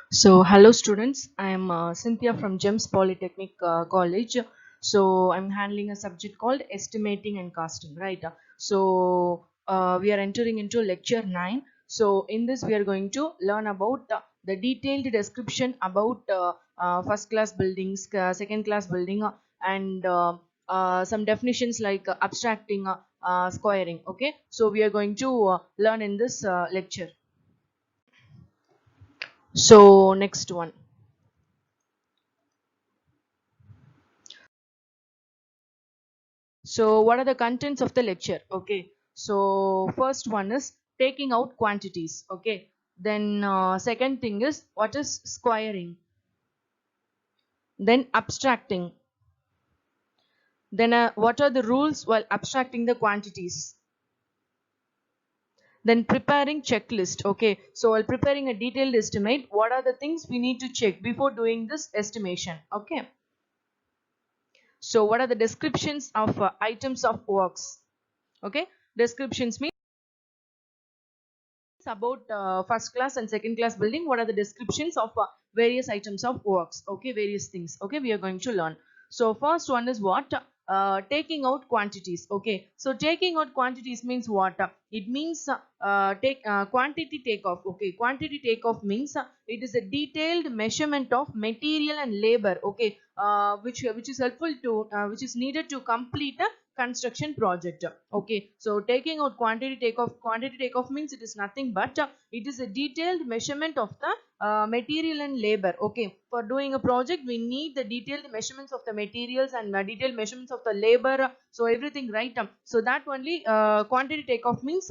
So, hello students, I am Cynthia from GEMS Polytechnic College. So, I'm handling a subject called estimating and costing, right? We are entering into lecture 9. So, in this, we are going to learn about the detailed description about first class buildings, second class building, and some definitions like abstracting, squaring. Okay, so we are going to learn in this lecture. So, next one. So, what are the contents of the lecture? Okay. So, first one is taking out quantities. Okay. Then, second thing is what is squaring. Then, abstracting. Then, what are the rules while abstracting the quantities? Then, preparing checklist. Okay. So, while preparing a detailed estimate, what are the things we need to check before doing this estimation? Okay. So, what are the descriptions of items of works? Okay. Descriptions mean about first class and second class building. What are the descriptions of various items of works? Okay, various things. Okay, we are going to learn. So first one is what? Taking out quantities. Okay, so taking out quantities means what? It means take quantity takeoff. Okay, quantity takeoff means it is a detailed measurement of material and labor. Okay, which is helpful to which is needed to complete a construction project. Okay, so taking out quantity takeoff means it is nothing but it is a detailed measurement of the material and labor. Okay, for doing a project we need the detailed measurements of the materials and detailed measurements of the labor, so everything, right? So that only quantity takeoff means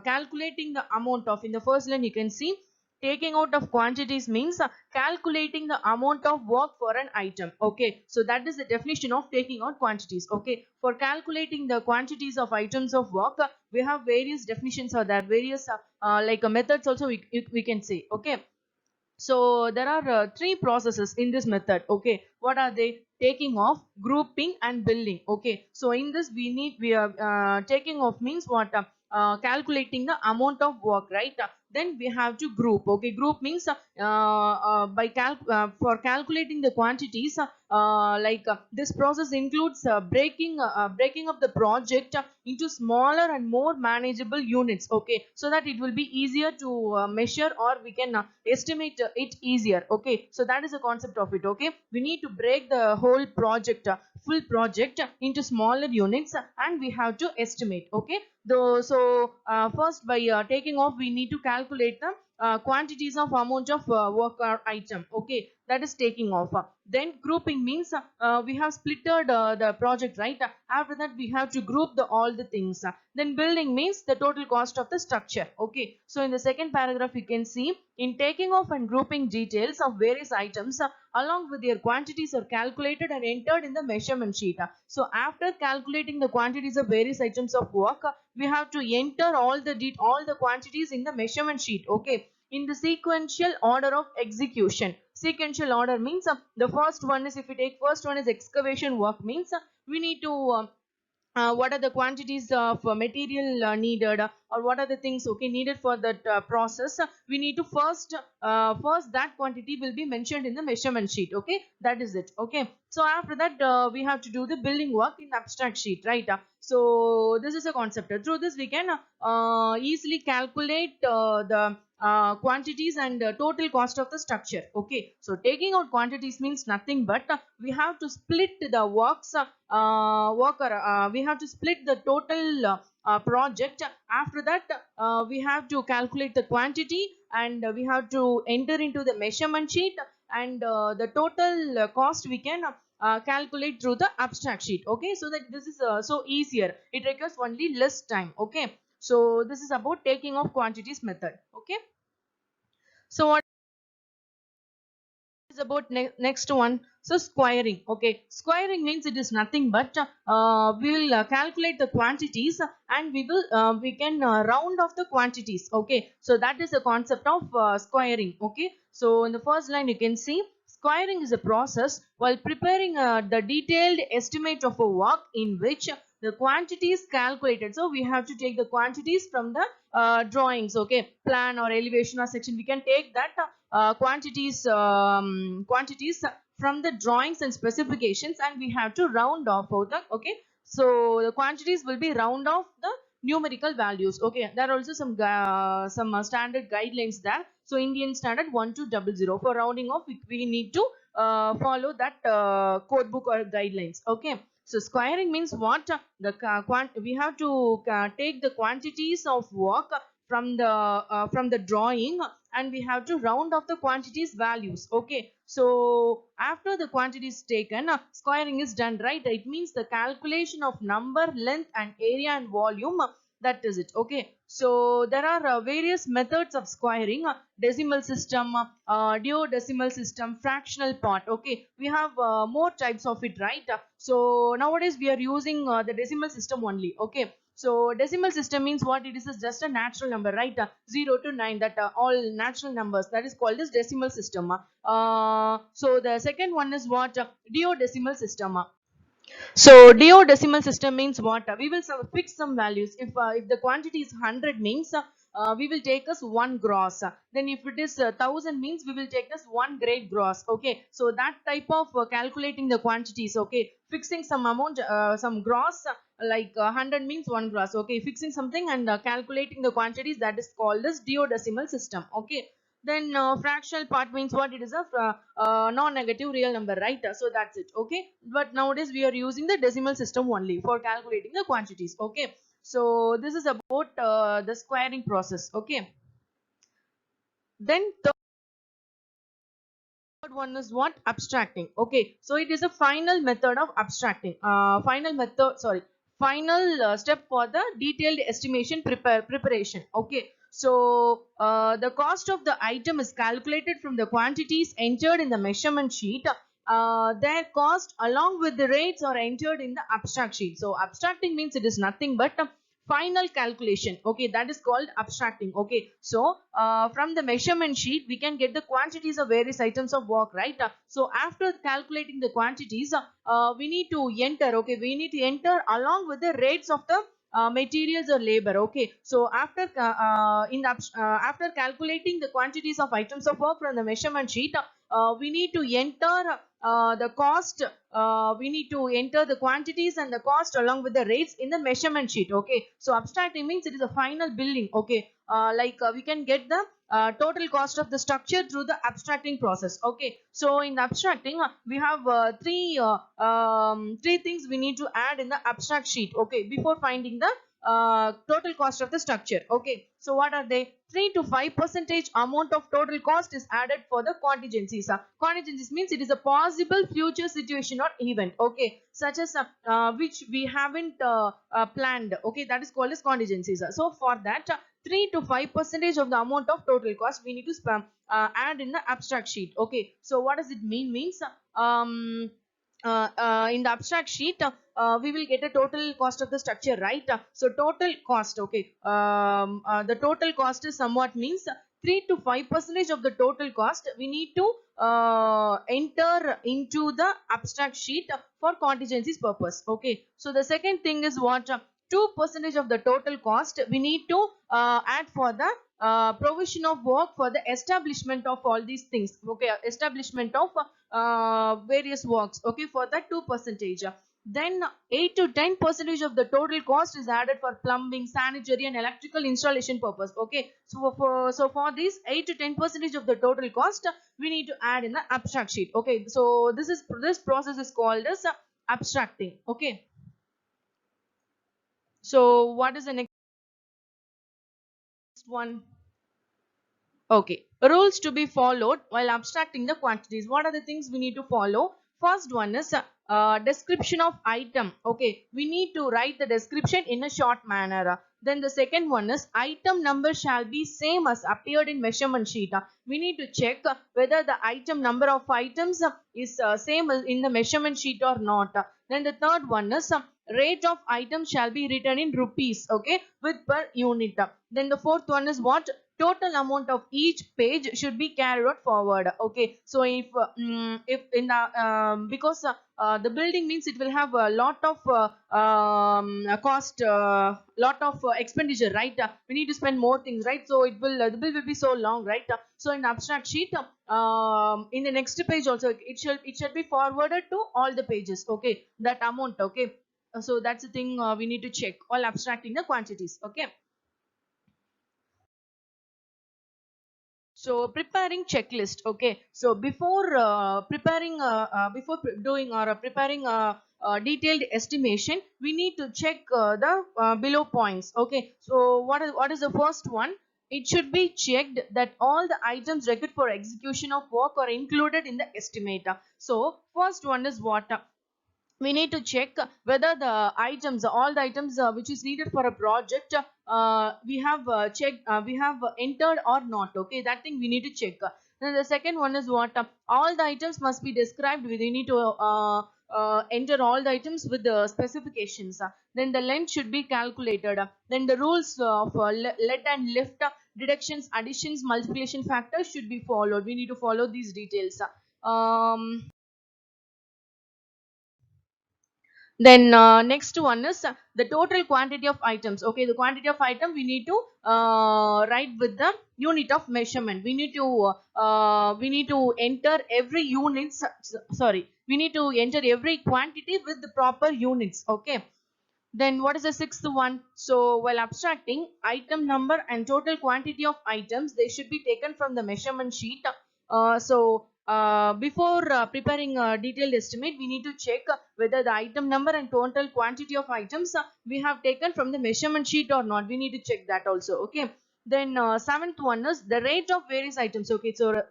calculating the amount of, in the first line you can see, taking out of quantities means calculating the amount of work for an item. Okay, so that is the definition of taking out quantities. Okay, for calculating the quantities of items of work, we have various definitions, or there various methods also we can say. Okay, so there are three processes in this method. Okay, what are they? Taking off, grouping, and building. Okay, so in this we are taking off means what? Calculating the amount of work, right? Then we have to group. Okay, group means for calculating the quantities, this process includes breaking up the project into smaller and more manageable units. Okay, so that it will be easier to measure, or we can estimate it easier. Okay, so that is the concept of it. Okay, we need to break the whole project, full project, into smaller units, and we have to estimate. Okay, though, so first, by taking off, we need to calculate the quantities of amount of work or item. Okay, that is taking off. Then grouping means we have splitted the project, right? After that we have to group all the things. Then building means the total cost of the structure. Okay, so in the second paragraph you can see, in taking off and grouping, details of various items along with their quantities are calculated and entered in the measurement sheet. So after calculating the quantities of various items of work, we have to enter all the quantities in the measurement sheet. Okay, in the sequential order of execution. Sequential order means the first one is, if we take first one is excavation work, means we need to what are the quantities of material needed, or what are the things, okay, needed for that process. We need to first that quantity will be mentioned in the measurement sheet. Okay, that is it. Okay, so after that we have to do the building work in abstract sheet, right? So this is a concept. Through this we can easily calculate the quantities and total cost of the structure. Okay, so taking out quantities means nothing but we have to split the we have to split the total project. After that we have to calculate the quantity, and we have to enter into the measurement sheet, and the total cost we can calculate through the abstract sheet. Okay, so that this is so easier, it requires only less time. Okay, so this is about taking off quantities method. Okay, so what is about next one? So squaring. Okay, squaring means it is nothing but we will calculate the quantities, and we can round off the quantities. Okay, so that is the concept of squaring. Okay, so in the first line you can see, squaring is a process while preparing the detailed estimate of a work in which the quantities calculated. So we have to take the quantities from the drawings, okay, plan or elevation or section. We can take that quantities from the drawings and specifications, and we have to round off out the, okay. So the quantities will be round off the numerical values, okay. There are also some standard guidelines there. So Indian standard 1200 for rounding off, we need to follow that code book or guidelines, okay. So squaring means what? We have to take the quantities of work from the drawing, and we have to round off the quantities values, okay. So after the quantity is taken, squaring is done, right? It means the calculation of number, length and area and volume, that is it, okay. So there are various methods of squaring: decimal system, duodecimal system, fractional part, okay. We have more types of it, right? So nowadays we are using the decimal system only, okay. So decimal system means what? It is just a natural number, right? 0 to 9, that all natural numbers, that is called as decimal system. So the second one is what? Duodecimal system. So duodecimal system means what? We will fix some values. If the quantity is 100 means we will take as 1 gross. Then if it is 1000 means we will take as 1 great gross. Okay. So that type of calculating the quantities. Okay. Fixing some amount, some gross, like 100 means 1 gross. Okay. Fixing something and calculating the quantities, that is called as duodecimal system. Okay. Then fractional part means what? It is a non-negative real number, right? So that's it, okay. But nowadays we are using the decimal system only for calculating the quantities, okay. So this is about the squaring process, okay. Then third one is what? Abstracting, okay. So it is a final method of abstracting, final step for the detailed estimation preparation, okay. So the cost of the item is calculated from the quantities entered in the measurement sheet. Their cost along with the rates are entered in the abstract sheet. So abstracting means it is nothing but final calculation, okay. That is called abstracting, okay. So from the measurement sheet we can get the quantities of various items of work, right? So after calculating the quantities, we need to enter, okay, we need to enter along with the rates of the materials or labor, okay. So after after calculating the quantities of items of work from the measurement sheet, we need to enter the cost, we need to enter the quantities and the cost along with the rates in the measurement sheet, okay. So abstracting means it is a final billing, okay. We can get the total cost of the structure through the abstracting process, okay. So in the abstracting, we have three things we need to add in the abstract sheet, okay, before finding the total cost of the structure, okay. So what are they? 3 to 5% amount of total cost is added for the contingencies. Contingencies means it is a possible future situation or event, okay, such as which we haven't planned, okay, that is called as contingencies. So for that 3 to 5% of the amount of total cost we need to add in the abstract sheet, okay. So what does it mean? Means in the abstract sheet we will get a total cost of the structure, right? So total cost, okay, the total cost is somewhat means 3 to 5% of the total cost we need to enter into the abstract sheet for contingencies purpose, okay. So the second thing is what? 2% of the total cost we need to add for the provision of work for the establishment of all these things, okay, establishment of various works, okay, for that 2%. Then 8 to 10% of the total cost is added for plumbing, sanitary and electrical installation purpose, okay. So for this 8 to 10% of the total cost we need to add in the abstract sheet, okay. So this process is called as abstracting, okay. So what is the next one? Okay, rules to be followed while abstracting the quantities. What are the things we need to follow? First one is description of item. Okay, we need to write the description in a short manner. Then the second one is item number shall be same as appeared in measurement sheet. We need to check whether the item number of items is same as in the measurement sheet or not. Then the third one is rate of items shall be written in rupees, okay, with per unit. Then the fourth one is what? Total amount of each page should be carried forward, okay. So if in the because the building means it will have a lot of cost, lot of expenditure, right? We need to spend more things, right? So it will the bill will be so long, right? So in abstract sheet, in the next page also it should be forwarded to all the pages, okay, that amount, okay. So that's the thing, we need to check while abstracting the quantities, okay. So preparing checklist, okay. So before preparing before doing or preparing a detailed estimation, we need to check the below points, okay. So what is the first one? It should be checked that all the items required for execution of work are included in the estimate. So first one is what? We need to check whether the items, all the items which is needed for a project, we have checked, we have entered or not, okay. That thing we need to check. Then the second one is what? All the items must be described. We need to enter all the items with the specifications. Then the length should be calculated. Then the rules of lead and lift, deductions, additions, multiplication factors should be followed. We need to follow these details. Then next one is the total quantity of items, okay. The quantity of item we need to write with the unit of measurement. We need to enter every units, sorry, we need to enter every quantity with the proper units, okay. Then what is the sixth one? So while abstracting, item number and total quantity of items, they should be taken from the measurement sheet. Before preparing a detailed estimate, we need to check whether the item number and total quantity of items we have taken from the measurement sheet or not. We need to check that also, okay. Then seventh one is the rate of various items, okay. So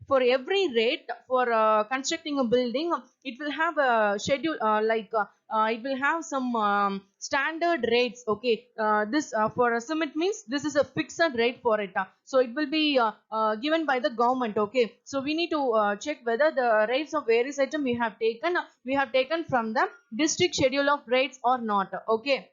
for every rate for constructing a building, it will have a schedule, it will have some standard rates, okay. This for a cement means this is a fixed rate for it. So it will be given by the government, okay. So we need to check whether the rates of various items we have taken from the district schedule of rates or not, okay.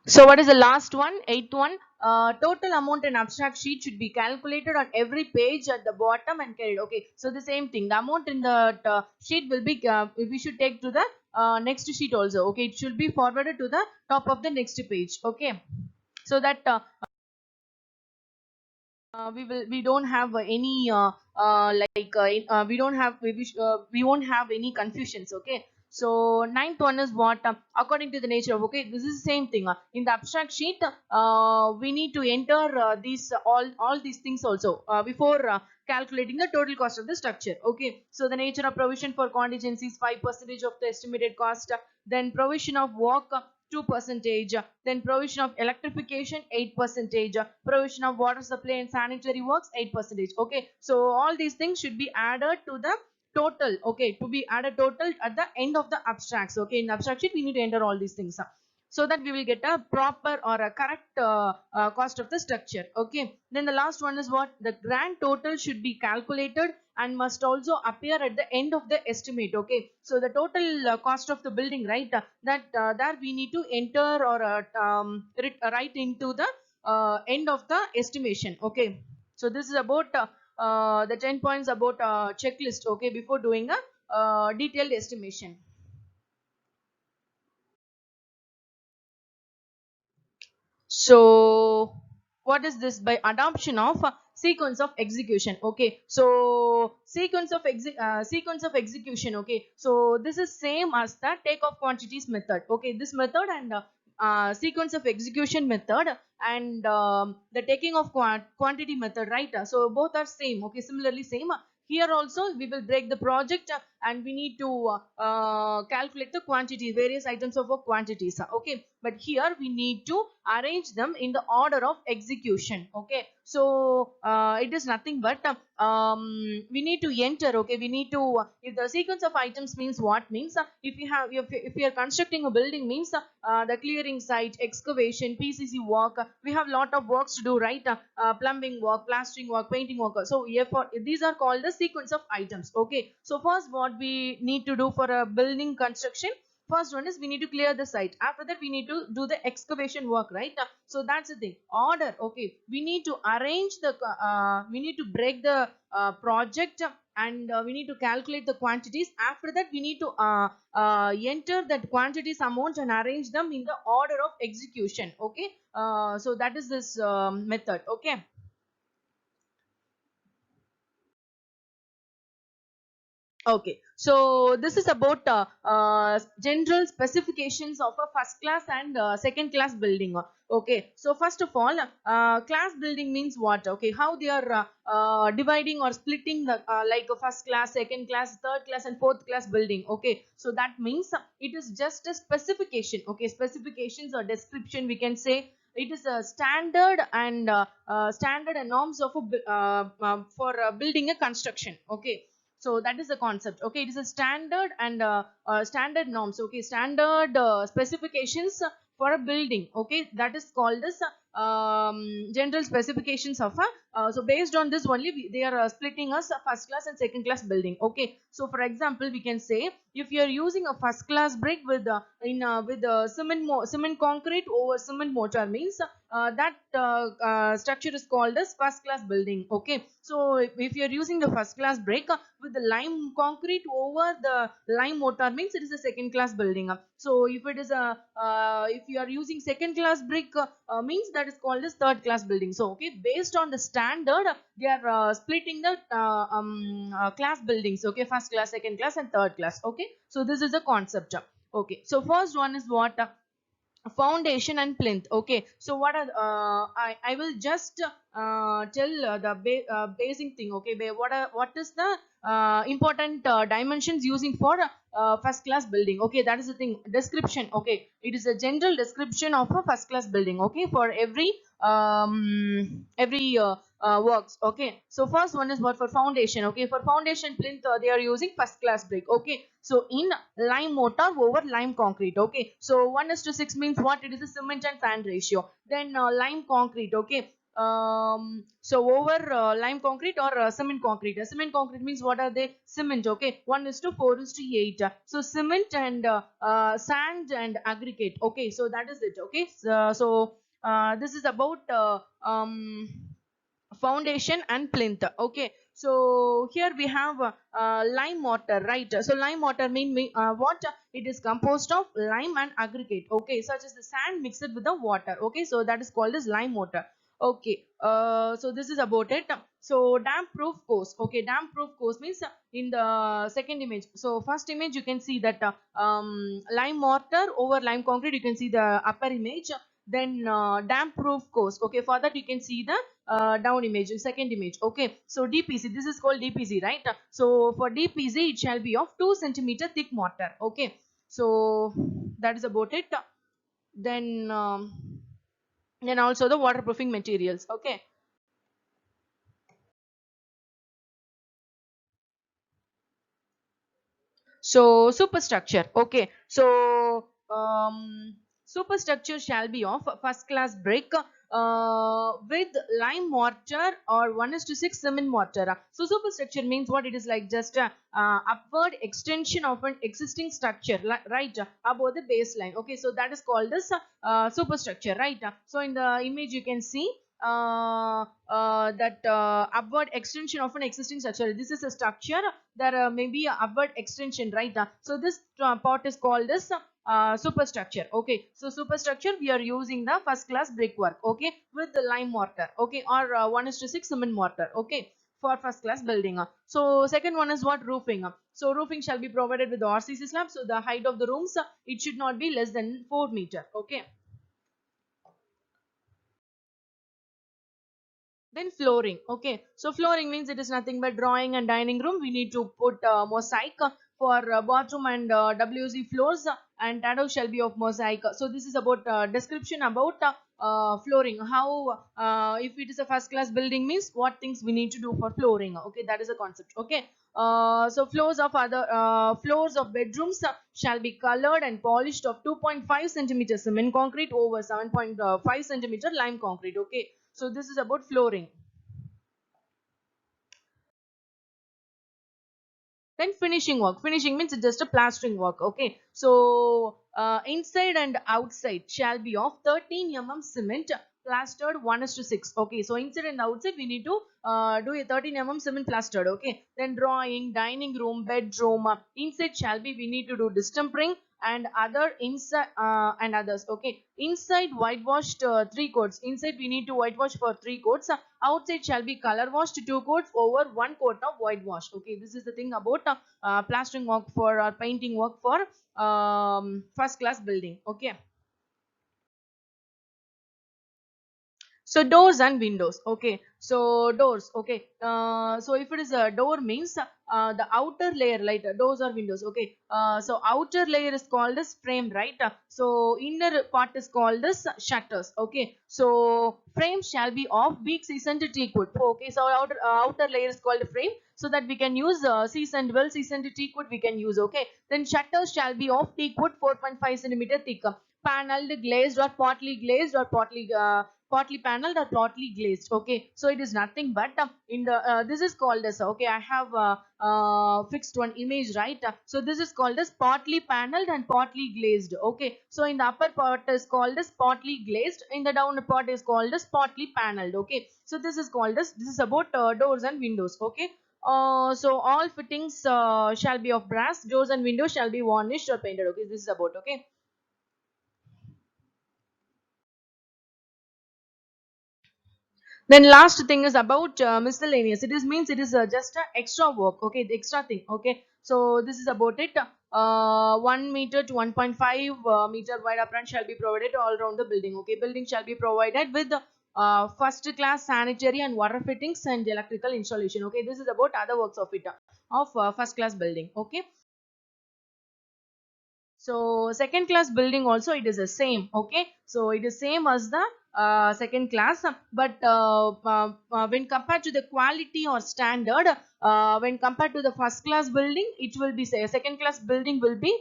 So what is the last one? Eighth one. Total amount in abstract sheet should be calculated on every page at the bottom and carried. Okay. So the same thing. The amount in the sheet will be, we should take to the next sheet also. Okay. It should be forwarded to the top of the next page. Okay. So that we don't have any we won't have any confusions, okay. So ninth one is what? According to the nature of, okay, this is the same thing. In the abstract sheet, we need to enter these all these things also before calculating the total cost of the structure, okay. So the nature of provision for contingencies, 5% of the estimated cost. Then provision of work, 2%. Then provision of electrification, 8%. Provision of water supply and sanitary works, 8%, okay. So all these things should be added to the total, okay, to be added total at the end of the abstracts, okay. In abstract sheet we need to enter all these things, so that we will get a proper or a correct cost of the structure, okay. Then the last one is what? The grand total should be calculated and must also appear at the end of the estimate, okay. So the total cost of the building, right, that we need to enter or write into the end of the estimation, okay. So this is about the 10 points about checklist, okay, before doing a detailed estimation. So what is this? By adoption of sequence of execution, okay. So sequence of execution, okay. So this is same as the take of quantities method, okay. This method and sequence of execution method and the taking of quantity method, right? So both are same, okay, similarly same. Here also we will break the project and we need to calculate the quantity, various items of quantities, okay. But here we need to arrange them in the order of execution, okay. So it is nothing but we need to enter, okay. We need to if the sequence of items means what? Means if you are constructing a building means the clearing site, excavation, PCC work, we have lot of works to do, right? Plumbing work, plastering work, painting work. So these are called the sequence of items, okay. So first what we need to do for a building construction, first one is we need to clear the site. After that we need to do the excavation work, right? So that's the thing, order, okay. We need to arrange the we need to break the project and we need to calculate the quantities. After that, we need to enter that quantities amount and arrange them in the order of execution. Okay, so that is this method. Okay. Okay, so this is about general specifications of a first class and second class building. Okay, so first of all, class building means what? Okay, how they are dividing or splitting the like a first class, second class, third class, and fourth class building. Okay, so that means it is just a specification. Okay, specifications or description, we can say it is a standard and norms of a for building a construction. Okay, so that is the concept. Okay, it is a standard and standard norms. Okay, standard specifications for a building. Okay, that is called as general specifications of a so based on this only they are splitting us a first class and second class building. Okay, so for example, we can say if you are using a first class brick with with cement concrete over cement mortar means that structure is called as first class building. Okay, so if you are using the first class brick with the lime concrete over the lime mortar means it is a second class building. So if it is a if you are using second class brick means that is called as third class building. So okay, based on the standard they are splitting the class buildings. Okay, first class, second class, and third class. Okay, so this is the concept. Okay, so first one is what foundation and plinth. Okay, so what are I will just tell the basic thing. Okay, what is the important dimensions using for first class building. Okay, that is the thing, description. Okay, it is a general description of a first class building. Okay, for every works. Okay, so first one is what for foundation. Okay, for foundation plinth they are using first class brick. Okay, so in lime mortar over lime concrete. Okay, so 1:6 means what? It is a cement and sand ratio. Then lime concrete. Okay, so over lime concrete or cement concrete. Cement concrete means what are they? Cement. Okay, 1:4:8. So cement and sand and aggregate. Okay, so that is it. Okay, so this is about foundation and plinth. Okay, so here we have lime mortar, right? So lime mortar mean what? It is composed of lime and aggregate. Okay, such as the sand mixed with the water. Okay, so that is called as lime mortar. Okay, so this is about it. So damp proof course. Okay, damp proof course means in the second image. So first image you can see that lime mortar over lime concrete, you can see the upper image. Then damp proof course. Okay, for that you can see the down image, second image. Okay, so DPC, this is called DPC, right? So for DPC it shall be of 2 centimeter thick mortar. Okay, so that is about it. Then also the waterproofing materials. Okay, so superstructure. Okay, so superstructure shall be of first class brick with lime mortar or 1:6 cement mortar. So superstructure means what? It is like just a upward extension of an existing structure, right, above the baseline. Okay, so that is called as superstructure, right? So in the image you can see that upward extension of an existing structure. This is a structure, there may be a upward extension, right? So this part is called as superstructure. Okay, so superstructure we are using the first class brickwork. Okay, with the lime mortar. Okay, or 1:6 cement mortar. Okay, for first class building. So second one is what? Roofing. So roofing shall be provided with the RCC slab. So the height of the rooms it should not be less than 4 meter. Okay. Then flooring. Okay, so flooring means it is nothing but drawing and dining room. We need to put mosaic for bathroom and WC floors, and that shall be of mosaic. So this is about description about flooring. How if it is a first class building means what things we need to do for flooring. Okay, that is a concept. Okay, so floors of bedrooms shall be colored and polished of 2.5 centimeter cement concrete over 7.5 centimeter lime concrete. Okay, so this is about flooring. Then finishing work. Finishing means it's just a plastering work. Okay, so inside and outside shall be of 13 mm cement plastered 1:6. Okay, so inside and outside we need to do a 13 mm cement plastered. Okay, then drawing, dining room, bedroom. Inside shall be we need to do distempering and other inside and others. Okay, inside whitewashed 3 coats. Inside we need to whitewash for 3 coats. Outside shall be color washed 2 coats over 1 coat of whitewash. Okay, this is the thing about plastering work for painting work for first class building. Okay. So doors and windows. Okay, so doors. Okay, so if it is a door means the outer layer, like doors or windows. Okay, so outer layer is called as frame, right? So inner part is called as shutters. Okay, so frame shall be of weak seasoned teak wood. Okay, so outer layer is called frame, so that we can use seasoned, well seasoned teak wood we can use. Okay, then shutters shall be of teak wood 4.5 centimeter thick, paneled, glazed or partly glazed or partly paneled or partly glazed. Okay, so it is nothing but in the this is called as, okay, I have fixed one image, right? So this is called as partly paneled and partly glazed. Okay, so in the upper part is called as partly glazed, in the down part is called as partly paneled. Okay, so this is called as, this is about doors and windows. Okay, so all fittings shall be of brass, doors and windows shall be varnished or painted. Okay, this is about. Okay, then last thing is about miscellaneous. It is means it is just a extra work. Okay, the extra thing. Okay, so this is about it. 1 meter to 1.5 meter wide apron shall be provided all around the building. Okay, building shall be provided with first class sanitary and water fittings and electrical installation. Okay, this is about other works of it, of first class building. Okay, so second class building also it is the same. Okay, so it is same as the second class, but when compared to the quality or standard, when compared to the first class building, it will be, say, second class building will be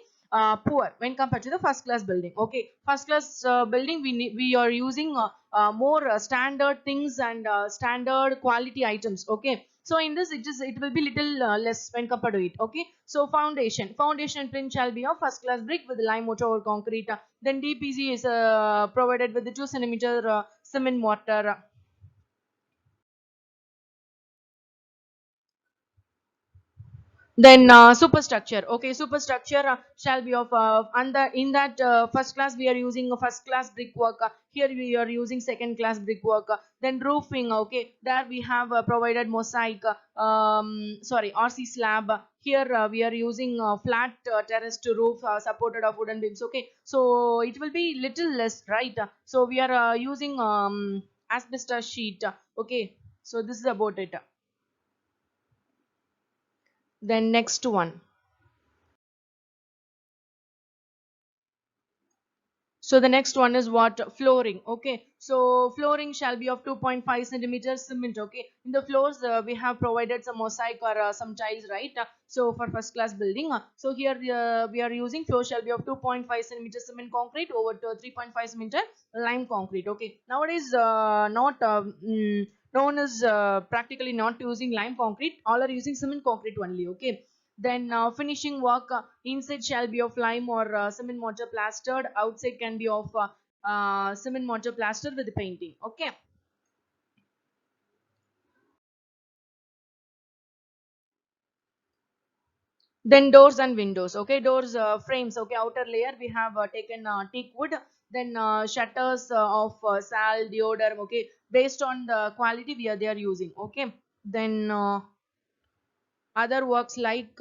poor when compared to the first class building. Okay, first class building we are using more standard things and standard quality items. Okay, so in this it will be little less when compared to it. Okay, so foundation print shall be of first class brick with lime mortar or concrete. Then DPC is provided with the 2 centimeter cement mortar. Then superstructure. Okay, superstructure shall be of and in that first class we are using a first class brickwork. Here we are using second class brickwork. Then roofing. Okay, there we have provided mosaic. Sorry, RC slab. Here we are using flat terraced roof supported of wooden beams. Okay, so it will be little less, right? So we are using asbestos sheet. Okay, so this is about it. Then next one. So the next one is what? Flooring. Okay, so flooring shall be of 2.5 centimeters cement. Okay, in the floors we have provided some mosaic or some tiles, right? So for first class building, so here we are using floor shall be of 2.5 centimeters cement concrete over to 3.5 centimeter lime concrete. Okay, nowadays not no one is practically not using lime concrete, all are using cement concrete only. Okay, then finishing work, inside shall be of lime or cement mortar plastered, outside can be of cement mortar plastered with painting. Okay, then doors and windows. Okay, doors frames. Okay, outer layer we have taken teak wood. Then shutters of sal deoderm. Okay, based on the quality they are using. Okay, then other works like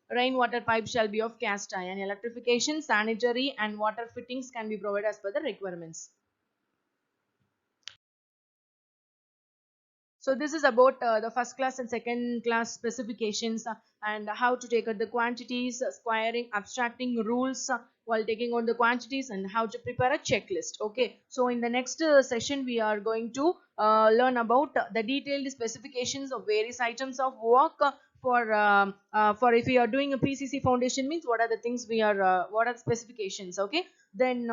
rainwater pipe shall be of cast iron. Electrification, sanitary and water fittings can be provided as per the requirements. So this is about the first class and second class specifications, and how to take out the quantities, squaring, abstracting rules while taking out the quantities, and how to prepare a checklist. Okay, so in the next session we are going to learn about the detailed specifications of various items of work for if we are doing a PCC foundation, means what are the things we are what are the specifications. Okay, then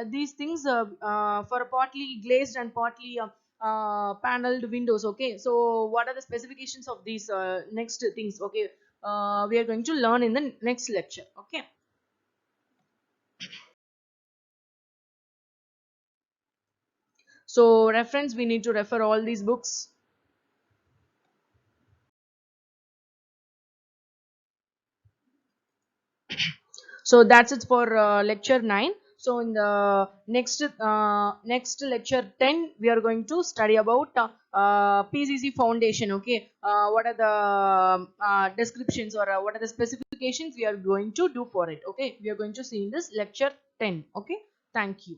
these things for partly glazed and partly paneled windows. Okay, so what are the specifications of these next things? Okay, we are going to learn in the next lecture. Okay, So reference, we need to refer all these books. So that's it for lecture 9. So in the next lecture 10, we are going to study about PCC foundation. Okay, what are the descriptions, or what are the specifications we are going to do for it? Okay, we are going to see in this lecture 10. Okay, thank you.